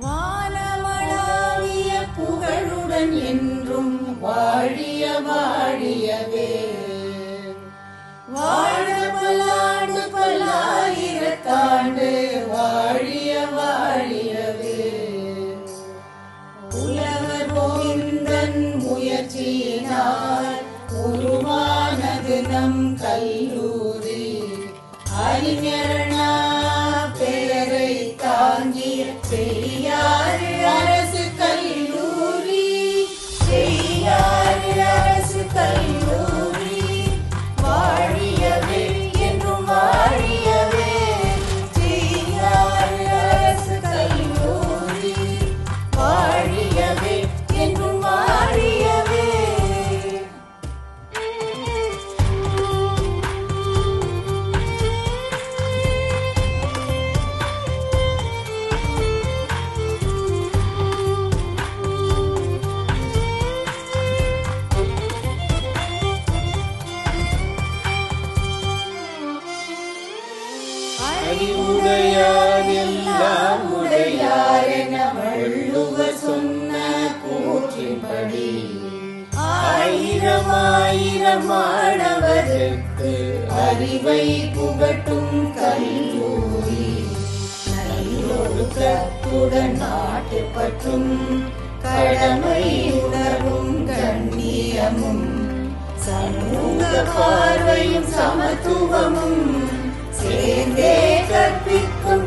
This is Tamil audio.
வானமளாவிய புகழுடன் என்றும் வாழிய வாழியவே. வாழ பல்லாண்டு பல்லாயிரத்தாண்டு வாழிய வாழியவே. புலவர் கோவிந்தன் முயற்சியினால் உருவானது நம் கல்லூரி. அறிஞரணா பெயரை தாங்கிய பெரியார் அரசு கல்லூரி. பெரியார் அரசு கல்லூரி வாழியவே என்றும் வாழியவே. பெரியார் அரசு கல்லூரி வாழியவே என்றும் வாழியவே. அறிவுடையார் எல்லாம் உடையார் என வள்ளுவர் சொன்ன கூற்றின்படி ஆயிரம் ஆயிரம் மாணவருக்கு அறிவை புகட்டும் கல்லூரி. நல்லொழுக்கத்துடன் நாட்டுப்பற்றும் கடமை உணர்வும் கண்ணியமும் சமூக பார்வையும் சமத்துவமும் சேர்ந்தே கற்பிக்கும்